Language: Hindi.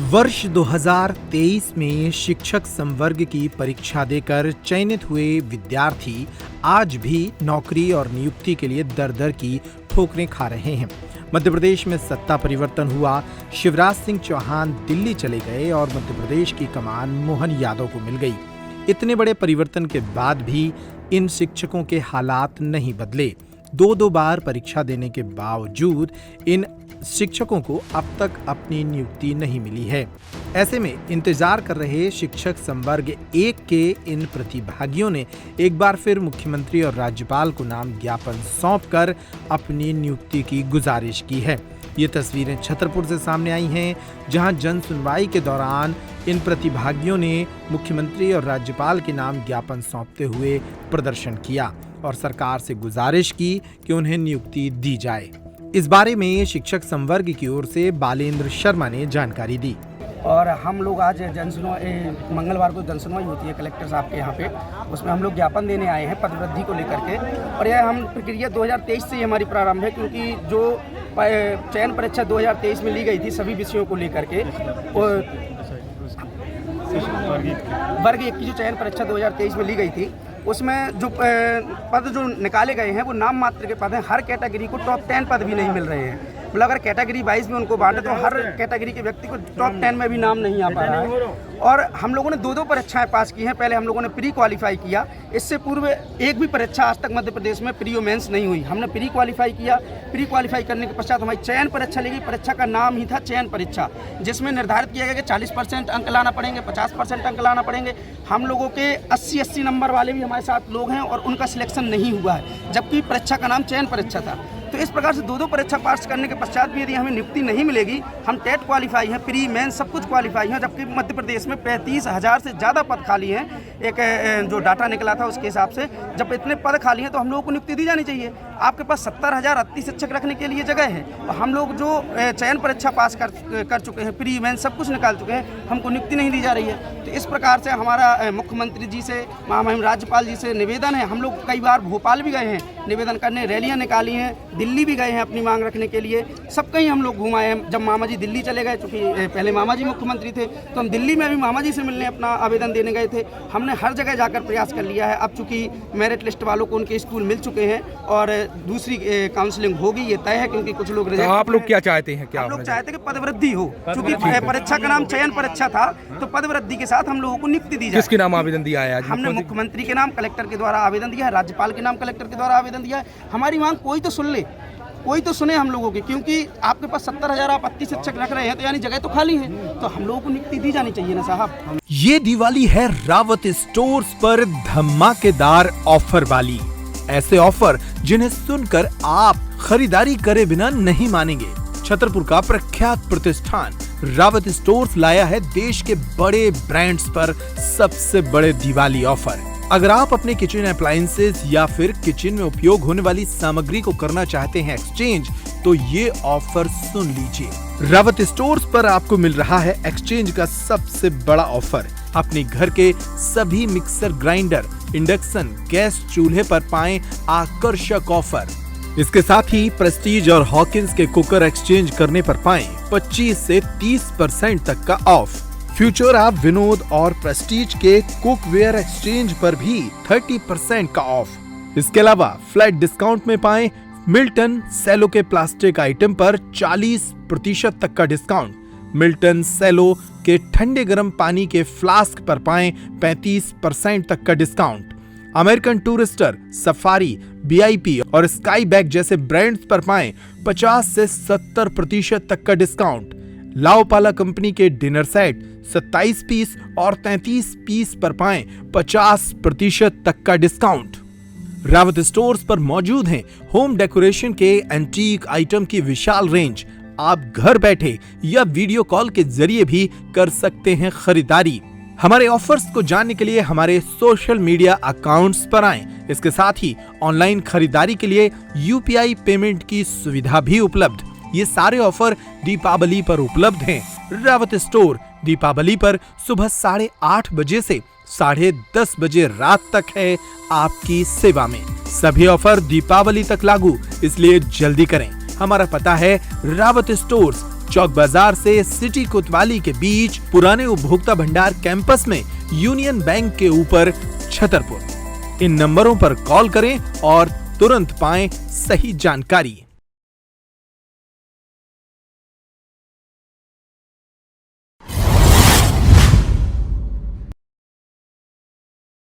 वर्ष 2023 में शिक्षक संवर्ग की परीक्षा देकर चयनित हुए विद्यार्थी आज भी नौकरी और नियुक्ति के लिए दर दर की ठोकरें खा रहे हैं। मध्य प्रदेश में सत्ता परिवर्तन हुआ, शिवराज सिंह चौहान दिल्ली चले गए और मध्य प्रदेश की कमान मोहन यादव को मिल गई। इतने बड़े परिवर्तन के बाद भी इन शिक्षकों के हालात नहीं बदले। दो बार परीक्षा देने के बावजूद इन शिक्षकों को अब तक अपनी नियुक्ति नहीं मिली है। ऐसे में इंतजार कर रहे शिक्षक संवर्ग 1 के इन प्रतिभागियों ने एक बार फिर मुख्यमंत्री और राज्यपाल को नाम ज्ञापन सौंपकर अपनी नियुक्ति की गुजारिश की है। ये तस्वीरें छतरपुर से सामने आई हैं, जहां जन सुनवाई के दौरान इन प्रतिभागियों ने मुख्यमंत्री और राज्यपाल के नाम ज्ञापन सौंपते हुए प्रदर्शन किया और सरकार से गुजारिश की कि उन्हें नियुक्ति दी जाए। इस बारे में शिक्षक संवर्ग की ओर से बालेंद्र शर्मा ने जानकारी दी। और हम लोग आज मंगलवार को जनसुनवाई होती है कलेक्टर साहब के यहाँ पे, उसमें हम लोग ज्ञापन देने आए हैं पदवृद्धि को लेकर के। और यह हम प्रक्रिया 2023 से ही हमारी प्रारंभ है, क्योंकि जो चयन परीक्षा 2023 में ली गई थी सभी विषयों को लेकर के, वर्ग 1 की जो चयन परीक्षा 2023 में ली गई थी उसमें जो पद जो निकाले गए हैं वो नाम मात्र के पद हैं। हर कैटेगरी को टॉप 10 पद भी नहीं मिल रहे हैं। मतलब अगर कैटेगरी वाइज में उनको बांटे तो हर कैटेगरी के व्यक्ति को टॉप 10 में भी नाम नहीं आ पा रहा है। और हम लोगों ने दो परीक्षाएं पास की हैं। पहले हम लोगों ने प्री क्वालिफाई किया, इससे पूर्व एक भी परीक्षा आज तक मध्य प्रदेश में प्री और मेंस नहीं हुई। हमने प्री क्वालिफाई किया, प्री क्वालिफाई करने के पश्चात हमारी चयन परीक्षा ली गई। परीक्षा का नाम ही था चयन परीक्षा, जिसमें निर्धारित किया गया कि 40% अंक लाना पड़ेंगे, 50% अंक लाना पड़ेंगे। हम लोगों के 80 नंबर वाले भी हमारे साथ लोग हैं और उनका सिलेक्शन नहीं हुआ है, जबकि परीक्षा का नाम चयन परीक्षा था। तो इस प्रकार से दो परीक्षा पास करने के पश्चात भी यदि हमें नियुक्ति नहीं मिलेगी, हम टेट क्वालिफाई हैं, प्री मेन सब कुछ क्वालिफाई हैं, जबकि मध्य प्रदेश में 35,000 से ज़्यादा पद खाली हैं। एक जो डाटा निकला था उसके हिसाब से जब इतने पद खाली हैं तो हम लोगों को नियुक्ति दी जानी चाहिए। आपके पास 70,000 अति शिक्षक रखने के लिए जगह है और हम लोग जो चयन परीक्षा पास कर चुके हैं, प्री मेन सब कुछ निकाल चुके हैं, हमको नियुक्ति नहीं दी जा रही है। तो इस प्रकार से हमारा मुख्यमंत्री जी से, महामहिम राज्यपाल जी से निवेदन है। हम लोग कई बार भोपाल भी गए हैं निवेदन करने, रैलियाँ निकाली हैं, दिल्ली भी गए हैं अपनी मांग रखने के लिए, सब कहीं हम लोग घुमाए हैं। जब मामा जी दिल्ली चले गए, चूँकि पहले मामा जी मुख्यमंत्री थे, तो हम दिल्ली में भी मामा जी से मिलने अपना आवेदन देने गए थे। हमने हर जगह जाकर प्रयास कर लिया है। अब चूँकि मेरिट लिस्ट वालों को उनके स्कूल मिल चुके हैं और दूसरी काउंसलिंग होगी, ये तय है, क्योंकि कुछ लोग तो आप लोग क्या चाहते हैं? हम लोग चाहते हैं कि पदवृद्धि हो, क्योंकि परीक्षा का नाम चयन परीक्षा था, तो पदवृद्धि के साथ हम लोगों को नियुक्ति दी जाए। किसके नाम आवेदन दिया है? हमने मुख्यमंत्री के नाम कलेक्टर के द्वारा आवेदन दिया है, राज्यपाल के नाम कलेक्टर के द्वारा आवेदन दिया है। हमारी मांग कोई तो सुन ले, कोई तो सुने हम लोगों की, क्योंकि आपके पास 70,000 आप अति शिक्षक रख रहे हैं, तो यानी जगह तो खाली है, तो हम लोगों को नियुक्ति दी जानी चाहिए ना साहब। ये दिवाली है रावत स्टोर्स पर धमाकेदार ऑफर वाली। ऐसे ऑफर जिन्हें सुनकर आप खरीदारी करे बिना नहीं मानेंगे। छतरपुर का प्रख्यात प्रतिष्ठान रावत स्टोर्स लाया है देश के बड़े ब्रांड्स पर सबसे बड़े दिवाली ऑफर। अगर आप अपने किचन अप्लायंसेस या फिर किचन में उपयोग होने वाली सामग्री को करना चाहते हैं एक्सचेंज, तो ये ऑफर सुन लीजिए। रावत स्टोर्स पर आपको मिल रहा है एक्सचेंज का सबसे बड़ा ऑफर। अपने घर के सभी मिक्सर ग्राइंडर, इंडक्शन, गैस चूल्हे पर पाएं आकर्षक ऑफर। इसके साथ ही प्रेस्टीज और हॉकिंस के कुकर एक्सचेंज करने पर पाएं 25 से 30% तक का ऑफ। फ्यूचर आप विनोद और प्रेस्टीज के कुकवेयर एक्सचेंज पर भी 30% का ऑफ। इसके अलावा फ्लैट डिस्काउंट में पाएं मिल्टन सेलो के प्लास्टिक आइटम पर 40% तक का डिस्काउंट। मिल्टन सेलो के ठंडे गर्म पानी के फ्लास्क पर पाएं 35% तक का discount. American Tourister, Safari, VIP और स्काई बैग जैसे ब्रांड्स पर पाएं 50 से 70% तक का डिस्काउंट। लाओपाला कंपनी के डिनर सेट 27 पीस और 33 पीस पर पाएं 50% तक का डिस्काउंट। रावत स्टोर्स पर मौजूद हैं होम डेकोरेशन के एंटीक आइटम की विशाल रेंज। आप घर बैठे या वीडियो कॉल के जरिए भी कर सकते हैं खरीदारी। हमारे ऑफर्स को जानने के लिए हमारे सोशल मीडिया अकाउंट्स पर आएं। इसके साथ ही ऑनलाइन खरीदारी के लिए UPI पेमेंट की सुविधा भी उपलब्ध। ये सारे ऑफर दीपावली पर उपलब्ध हैं। रावत स्टोर दीपावली पर सुबह 8:30 बजे से 10:30 बजे रात तक है आपकी सेवा में। सभी ऑफर दीपावली तक लागू, इसलिए जल्दी करें। हमारा पता है रावत स्टोर्स, चौक बाजार से सिटी कोतवाली के बीच पुराने उपभोक्ता भंडार कैंपस में यूनियन बैंक के ऊपर छतरपुर। इन नंबरों पर कॉल करें और तुरंत पाएं सही जानकारी।